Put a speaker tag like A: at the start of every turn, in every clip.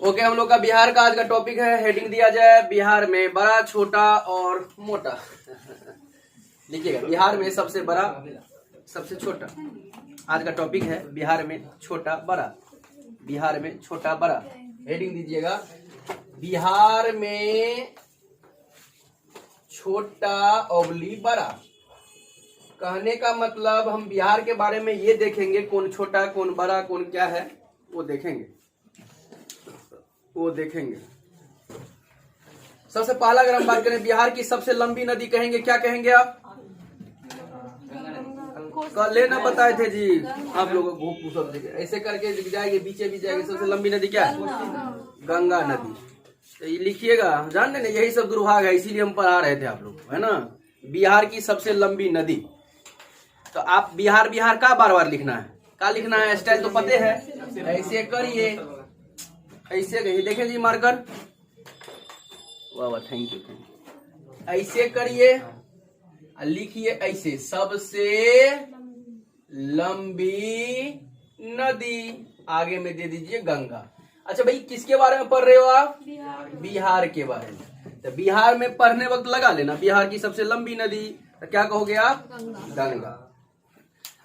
A: Okay, हम लोग का बिहार का आज का टॉपिक है, हेडिंग दिया जाए बिहार में बड़ा, छोटा और मोटा। लिखिएगा, बिहार में सबसे बड़ा, सबसे छोटा। आज का टॉपिक है बिहार में छोटा बड़ा, बिहार में छोटा बड़ा। हेडिंग दीजिएगा, बिहार में छोटा ओबली बड़ा। कहने का मतलब हम बिहार के बारे में ये देखेंगे, कौन छोटा कौन बड़ा कौन क्या है, वो देखेंगे, वो देखेंगे। सबसे पहला अगर हम बात करें बिहार की सबसे लंबी नदी, कहेंगे क्या कहेंगे आप? कल लेना बताए थे जी आप लोगों को, सब जगह ऐसे करके जाएगी, बीचे भी जाएगी। सबसे लंबी नदी क्या है? गंगा नदी। तो ये लिखिएगा, जान रहे ना, यही सब दुर्भाग्य है, इसीलिए हम पढ़ा रहे थे आप लोग, है ना। बिहार की सबसे लंबी नदी। तो आप बिहार बिहार का बार बार लिखना है, क्या लिखना है, स्टाइल तो पते है। ऐसे करिए, ऐसे कहिए, देखें जी मार्कर, वाह वाह, थैंक यू, ऐसे करिए, लिखिए ऐसे, सबसे लंबी नदी, आगे में दे दीजिए गंगा। अच्छा भाई, किसके बारे में पढ़ रहे हो आप? बिहार के बारे में। तो बिहार में पढ़ने वक्त लगा लेना, बिहार की सबसे लंबी नदी, तो क्या कहोगे आप? गंगा।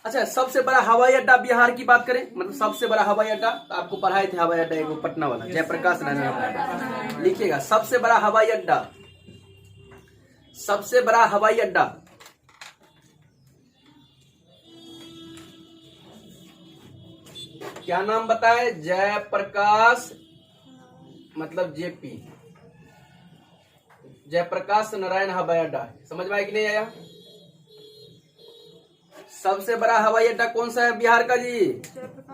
A: अच्छा, सबसे बड़ा हवाई अड्डा बिहार की बात करें, मतलब सबसे बड़ा हवाई अड्डा, तो आपको पढ़ाए थे हवाई अड्डा एक पटना वाला, जयप्रकाश नारायण। लिखिएगा, सबसे बड़ा हवाई अड्डा, सबसे बड़ा हवाई अड्डा, क्या नाम बताए? जयप्रकाश, मतलब जेपी, जयप्रकाश नारायण हवाई अड्डा। समझ में आया कि नहीं आया? सबसे बड़ा हवाई अड्डा कौन सा है बिहार का जी?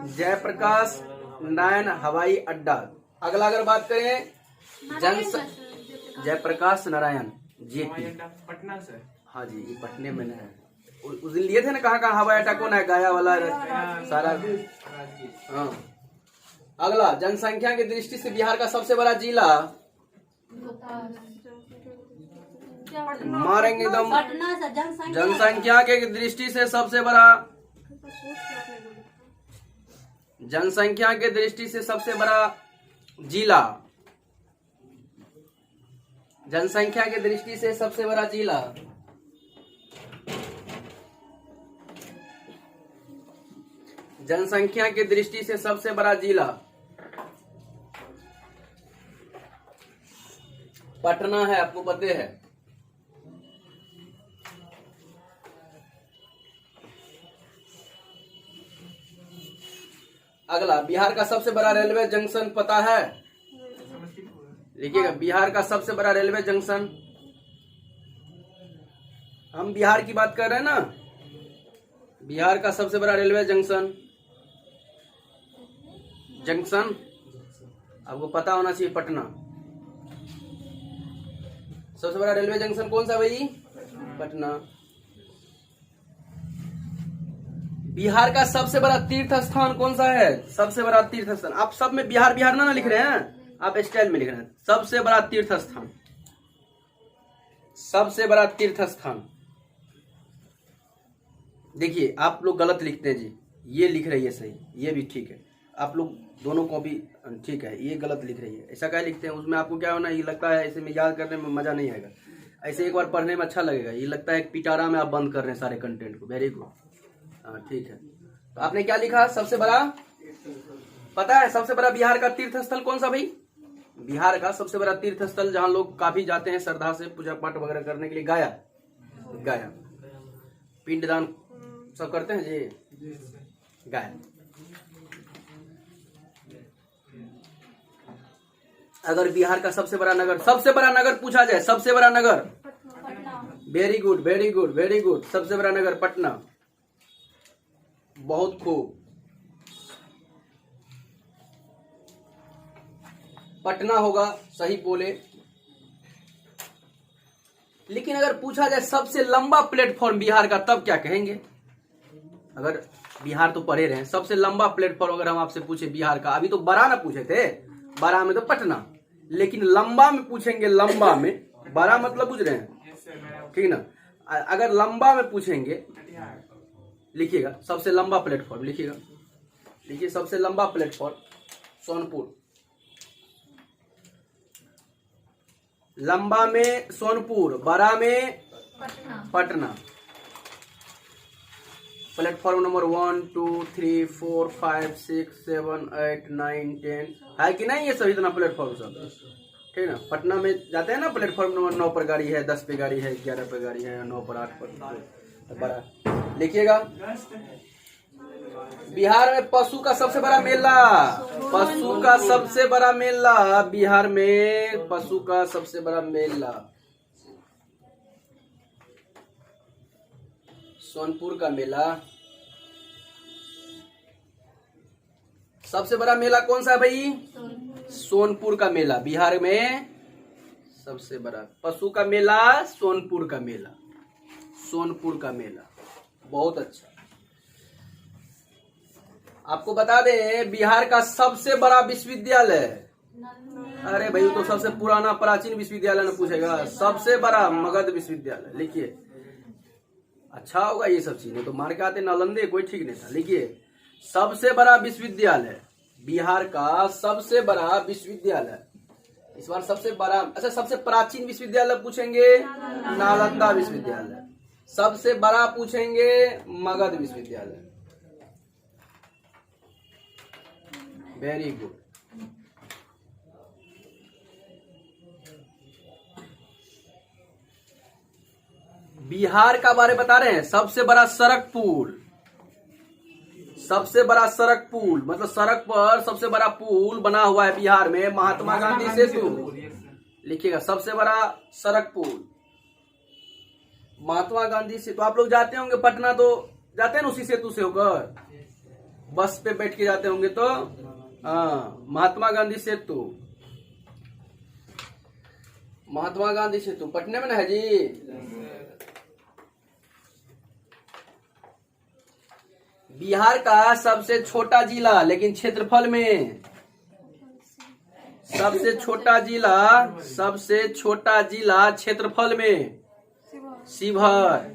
A: जयप्रकाश नारायण हवाई अड्डा। अगला अगर बात करें जयप्रकाश नारायण जेपी,
B: पटना से।
A: हाँ जी, ये पटने में है। उस दिन लिए थे ना, कहाँ कहाँ हवाई अड्डा कौन है, गया वाला सारा। हाँ, अगला, जनसंख्या की दृष्टि से बिहार का सबसे बड़ा जिला, मारेंगे एकदम, जनसंख्या के दृष्टि से सबसे बड़ा, जनसंख्या के दृष्टि से सबसे बड़ा जिला, जनसंख्या के दृष्टि से सबसे बड़ा जिला, जनसंख्या की दृष्टि से सबसे बड़ा जिला पटना है, आपको पता है। अगला, बिहार का सबसे बड़ा रेलवे जंक्शन पता है? लिखिएगा, बिहार का सबसे बड़ा रेलवे जंक्शन, हम बिहार की बात कर रहे हैं ना, बिहार का सबसे बड़ा रेलवे जंक्शन, जंक्शन आपको पता होना चाहिए, पटना। सबसे बड़ा रेलवे जंक्शन कौन सा भाई? पटना। बिहार का सबसे बड़ा तीर्थ स्थान कौन सा है? सबसे बड़ा तीर्थ स्थान, आप सब में बिहार बिहार ना लिख रहे हैं, आप स्टाइल में लिख रहे हैं। सबसे बड़ा तीर्थ स्थान, सबसे बड़ा तीर्थ स्थान। देखिए, आप लोग गलत लिखते हैं जी, ये लिख रही है सही, ये भी ठीक है, आप लोग दोनों को भी ठीक है, ये गलत लिख रही है। ऐसा क्या लिखते हैं, उसमें आपको क्या होना, ये लगता है ऐसे में याद करने में मजा नहीं आएगा, ऐसे एक बार पढ़ने में अच्छा लगेगा। ये लगता है एक पिटारा में आप बंद कर रहे हैं सारे कंटेंट को। वेरी गुड, हाँ ठीक है। तो आपने क्या लिखा? सबसे बड़ा, पता है सबसे बड़ा बिहार का तीर्थ स्थल कौन सा भाई? बिहार का सबसे बड़ा तीर्थ स्थल जहां लोग काफी जाते हैं श्रद्धा से पूजा पाठ वगैरह करने के लिए, गया। गया, पिंडदान सब करते हैं जी, गया। अगर बिहार का सबसे बड़ा नगर, सबसे बड़ा नगर पूछा जाए, सबसे बड़ा नगर, very good very good very good, सबसे बड़ा नगर पटना। बहुत खूब, पटना होगा, सही बोले। लेकिन अगर पूछा जाए सबसे लंबा प्लेटफॉर्म बिहार का, तब क्या कहेंगे? अगर बिहार तो पढ़े रहे हैं, सबसे लंबा प्लेटफॉर्म अगर हम आपसे पूछे बिहार का, अभी तो बड़ा ना पूछे थे, बड़ा में तो पटना, लेकिन लंबा में पूछेंगे, लंबा में, बड़ा मतलब बुझ रहे हैं, ठीक ना। अगर लंबा में पूछेंगे, लिखिएगा सबसे लंबा प्लेटफॉर्म, लिखिएगा, लिखिए सबसे लंबा प्लेटफॉर्म सोनपुर, लंबा में सोनपुर, बड़ा में पटना। प्लेटफॉर्म नंबर 1 2 3 4 5 6 7 8 9 10 है कि नहीं? ये सब इतना प्लेटफॉर्म सब, ठीक है ना। पटना में जाते हैं ना, प्लेटफॉर्म नंबर 9 पर गाड़ी है, 10 पे गाड़ी है, 11 पे गाड़ी है, 9 पर 8 पर बड़ा। लिखिएगा, बिहार में पशु का सबसे बड़ा मेला, पशु का सबसे बड़ा मेला, बिहार में पशु का सबसे बड़ा मेला सोनपुर का मेला। सबसे बड़ा मेला कौन सा है भाई? सोनपुर का मेला। बिहार में सबसे बड़ा पशु का मेला सोनपुर का मेला, सोनपुर का मेला। बहुत अच्छा। आपको बता दें, बिहार का सबसे बड़ा विश्वविद्यालय, अरे भाई तो सबसे पुराना प्राचीन विश्वविद्यालय न पूछेगा, सबसे बड़ा मगध विश्वविद्यालय। लिखिए, अच्छा होगा ये सब चीजें, तो मार के आते नालंदे कोई ठीक नहीं था। लिखिए, सबसे बड़ा विश्वविद्यालय, बिहार का सबसे बड़ा विश्वविद्यालय, इस बार सबसे बड़ा। अच्छा, सबसे प्राचीन विश्वविद्यालय पूछेंगे नालंदा विश्वविद्यालय, सबसे बड़ा पूछेंगे मगध विश्वविद्यालय। Very good. बिहार का बारे बता रहे हैं, सबसे बड़ा सड़क पुल, सबसे बड़ा सड़क पुल मतलब सड़क पर सबसे बड़ा पुल बना हुआ है बिहार में, महात्मा गांधी सेतु। लिखिएगा, सबसे बड़ा सड़क पुल महात्मा गांधी सेतु। आप लोग जाते होंगे पटना, तो जाते हैं ना उसी सेतु से होकर, बस पे बैठ के जाते होंगे, तो हाँ, महात्मा गांधी सेतु, महात्मा गांधी सेतु पटने में ना है जी। बिहार का सबसे छोटा जिला लेकिन क्षेत्रफल में, सबसे छोटा जिला, सबसे छोटा जिला क्षेत्रफल में शिवहर।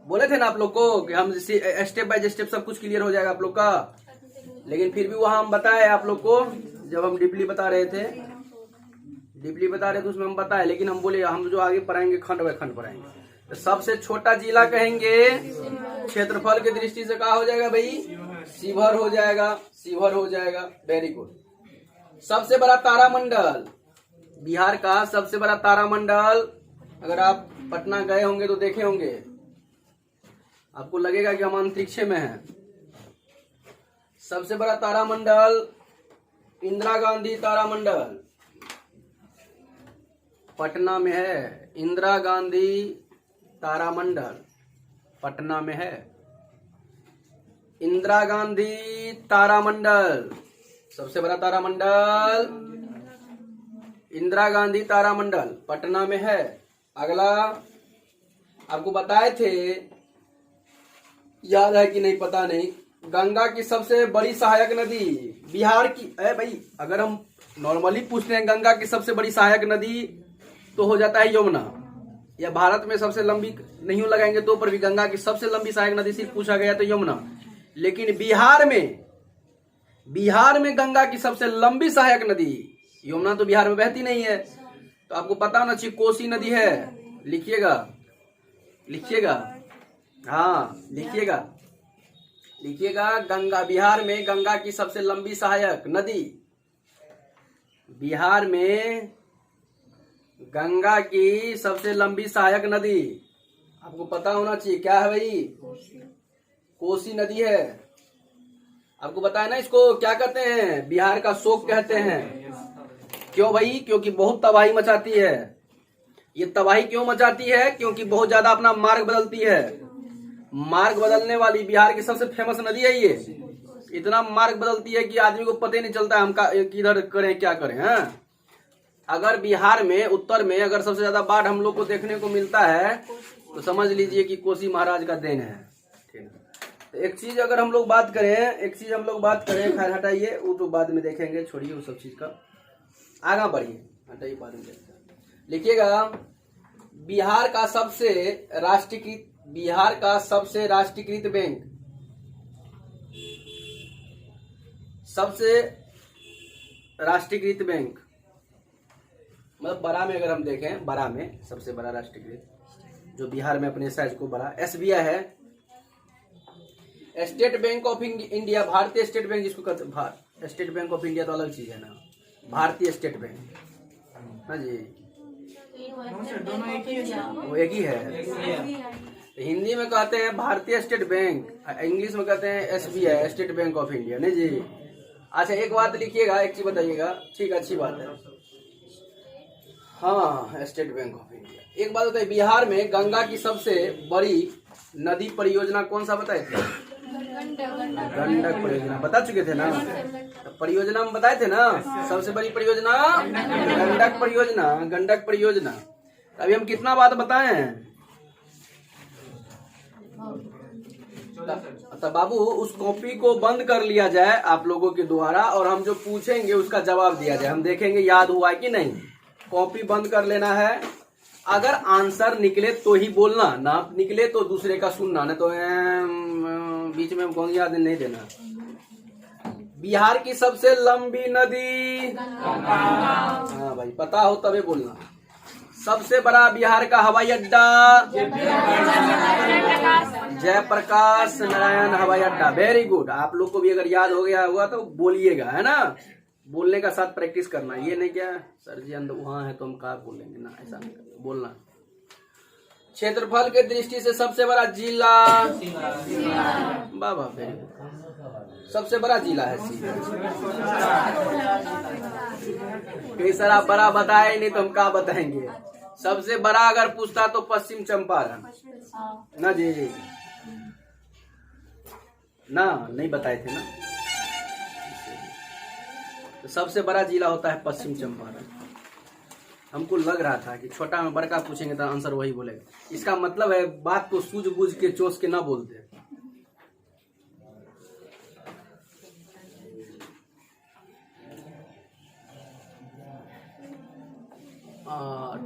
A: बोले थे ना आप लोग को कि हम स्टेप बाय स्टेप सब कुछ क्लियर हो जाएगा आप लोग का, लेकिन फिर भी वहां हम बताए आप लोग को, जब हम डीपली बता रहे थे, डीपली बता रहे थे उसमें हम बताए, लेकिन हम बोले हम जो आगे पढ़ाएंगे खंड बाय खंड पढ़ाएंगे। तो सबसे छोटा जिला कहेंगे, क्षेत्रफल की दृष्टि से कहा हो जाएगा भाई? शिवहर हो जाएगा, शिवहर हो जाएगा। Very good. सबसे बड़ा तारामंडल, बिहार का सबसे बड़ा तारामंडल, अगर आप पटना गए होंगे तो देखे होंगे, आपको लगेगा कि हम अंतरिक्ष में हैं। सबसे बड़ा तारामंडल इंदिरा गांधी तारामंडल पटना में है, इंदिरा गांधी तारामंडल पटना में है। इंदिरा गांधी तारामंडल, सबसे बड़ा तारामंडल इंदिरा गांधी तारामंडल पटना में है। अगला आपको बताए थे, याद है कि नहीं पता नहीं, गंगा की सबसे बड़ी सहायक नदी बिहार की है भाई। अगर हम नॉर्मली पूछते हैं गंगा की सबसे बड़ी सहायक नदी, तो हो जाता है यमुना, या भारत में सबसे लंबी नहीं लगाएंगे तो पर भी गंगा की सबसे लंबी सहायक नदी सिर्फ पूछा गया तो यमुना। लेकिन बिहार में गंगा की सबसे लंबी सहायक नदी यमुना तो बिहार में बहती नहीं है, तो आपको पता होना चाहिए कोसी नदी है। लिखिएगा, लिखिएगा, हाँ लिखिएगा, लिखिएगा, गंगा, बिहार में गंगा की सबसे लंबी सहायक नदी, बिहार में गंगा की सबसे लंबी सहायक नदी आपको पता होना चाहिए, क्या है भाई? कोसी नदी है। आपको बताया ना, इसको क्या कहते हैं? बिहार का शोक कहते हैं। क्यों भाई? क्योंकि बहुत तबाही मचाती है। ये तबाही क्यों मचाती है? क्योंकि बहुत ज्यादा अपना मार्ग बदलती है। मार्ग बदलने वाली बिहार की सबसे फेमस नदी है ये। इतना मार्ग बदलती है कि आदमी को पता ही नहीं चलता है हम किधर करें क्या करें। हाँ, अगर बिहार में उत्तर में अगर सबसे ज्यादा बाढ़ हम लोग को देखने को मिलता है तो समझ लीजिए कि कोसी महाराज का देन है। ठीक है, तो एक चीज अगर हम लोग बात करें, खैर हटाइए, वो तो बाद में देखेंगे, छोड़िए वो सब चीज का, आगे बढ़िए, हटाइए, बाद में देखते हैं। लिखिएगा, बिहार का सबसे राष्ट्रीयकृत बैंक, सबसे राष्ट्रीयकृत बैंक मतलब बड़ा में अगर हम देखें, बड़ा में सबसे बड़ा राष्ट्रीयकृत जो बिहार में अपने साइज को बड़ा SBI है। स्टेट बैंक ऑफ इंडिया, भारतीय स्टेट बैंक जिसको कहते, स्टेट बैंक ऑफ इंडिया तो अलग चीज है ना, भारतीय स्टेट बैंक ना जी, वो एक ही है। हिंदी में कहते हैं भारतीय स्टेट बैंक, इंग्लिश में कहते हैं SBI, state bank of India नहीं जी। अच्छा एक बात लिखिएगा, एक चीज बताइएगा, ठीक अच्छी बात है। हाँ स्टेट बैंक ऑफ इंडिया। एक बात बताइए, बिहार में गंगा की सबसे बड़ी नदी परियोजना कौन सा बताए थे? गंडक परियोजना बता चुके थे ना, परियोजना में बताए थे ना, सबसे बड़ी परियोजना गंडक परियोजना, गंडक परियोजना। अभी हम कितना बात बताए हैं? तो बाबू उस कॉपी को बंद कर लिया जाए आप लोगों के द्वारा, और हम जो पूछेंगे उसका जवाब दिया जाए, हम देखेंगे याद हुआ है कि नहीं। कॉपी बंद कर लेना है, अगर आंसर निकले तो ही बोलना, ना निकले तो दूसरे का सुनना, ना तो बीच में गोंगिया नहीं देना। बिहार की सबसे लंबी नदी, हाँ भाई पता हो तभी बोलना। सबसे बड़ा बिहार का हवाई अड्डा, जयप्रकाश नारायण हवाई अड्डा। वेरी गुड, आप लोग को भी अगर याद हो गया हुआ तो बोलिएगा, है ना। बोलने का साथ प्रैक्टिस करना, ये नहीं क्या सर जी अंदर वहां है तो हम कहा बोलेंगे ना, ऐसा नहीं करना, बोलना। क्षेत्रफल के दृष्टि से सबसे बड़ा जिला, बाबा वेरी गुड, सबसे बड़ा जिला है कई सर आप बड़ा बताए नहीं तो हम क्या बताएंगे। सबसे बड़ा अगर पूछता तो पश्चिम चंपारण ना जी, ना नहीं बताए थे ना। तो सबसे बड़ा जिला होता है पश्चिम चंपारण। हमको लग रहा था कि छोटा में बड़का पूछेंगे तो आंसर वही बोलेगा। इसका मतलब है बात को सूझबूझ के चोस के ना बोलते।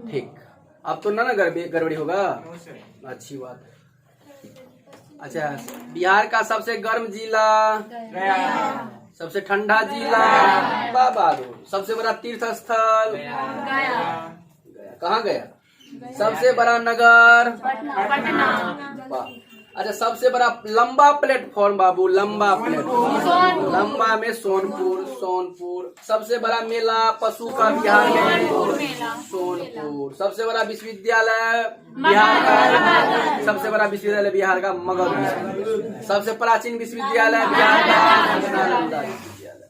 A: ठीक, अब तो ना गड़बड़ी होगा, अच्छी बात है। अच्छा बिहार का सबसे गर्म जिला, सबसे ठंडा जिला, बाबा। सबसे बड़ा तीर्थ स्थल गया, कहाँ गया? सबसे बड़ा नगर पटना। अच्छा सबसे बड़ा लंबा प्लेटफॉर्म बाबू, लंबा प्लेटफॉर्म, लंबा में सोनपुर, सोनपुर। सबसे बड़ा मेला पशु का बिहार में सोनपुर। सबसे बड़ा विश्वविद्यालय बिहार का, सबसे बड़ा विश्वविद्यालय बिहार का मगध। सबसे प्राचीन विश्वविद्यालय बिहार का नालंदा विश्वविद्यालय।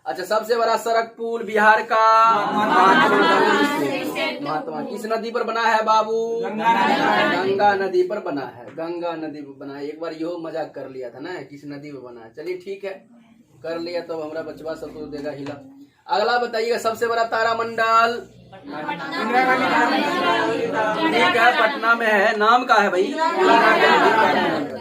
A: अच्छा सबसे बड़ा सड़क पुल बिहार का महात्मा किस नदी पर बना है बाबू? गंगा नदी पर बना है, गंगा नदी पर बना है। एक बार यो मजाक कर लिया था ना, किस नदी पर बना है। चलिए ठीक है, कर लिया तो हमारा बचवा सब तो देगा हिला। अगला बताइएगा, सबसे बड़ा तारामंडल ठीक है पटना में है, नाम का है भाई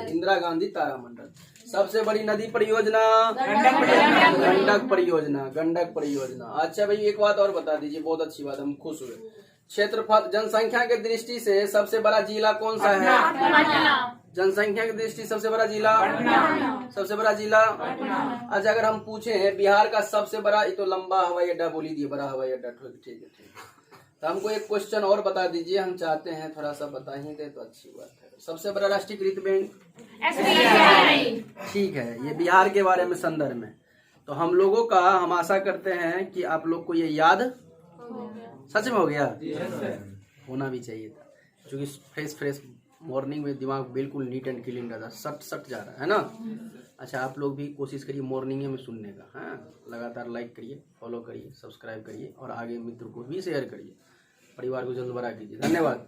A: इंदिरा गांधी तारामंडल। सबसे बड़ी नदी परियोजना गंडक परियोजना, गंडक परियोजना। अच्छा भाई एक बात और बता दीजिए, बहुत अच्छी बात, हम खुश हुए। क्षेत्रफल जनसंख्या के दृष्टि से सबसे बड़ा जिला कौन सा है? जनसंख्या की दृष्टि सबसे बड़ा जिला, सबसे बड़ा जिला। अच्छा अगर हम पूछे बिहार का सबसे बड़ा, ये तो लंबा हवाई अड्डा बोली दिए, बड़ा हवाई अड्डा, ठीक है। तो हमको एक क्वेश्चन और बता दीजिए, हम चाहते हैं थोड़ा सा बता ही दे तो अच्छी बात है। सबसे बड़ा राष्ट्रीयकृत बैंक ठीक है, ये बिहार के बारे में संदर्भ में। तो हम लोगों का, हम आशा करते हैं कि आप लोग को ये याद सच में हो गया, होना भी चाहिए था, क्योंकि फ्रेश मॉर्निंग में दिमाग बिल्कुल नीट एंड क्लीन रहता, सट जा रहा है ना। अच्छा आप लोग भी कोशिश करिए मॉर्निंग में सुनने का, हाँ लगातार लाइक करिए, फॉलो करिए, सब्सक्राइब करिए और आगे मित्र को भी शेयर करिए, परिवार को जल्द बड़ा कीजिए। धन्यवाद।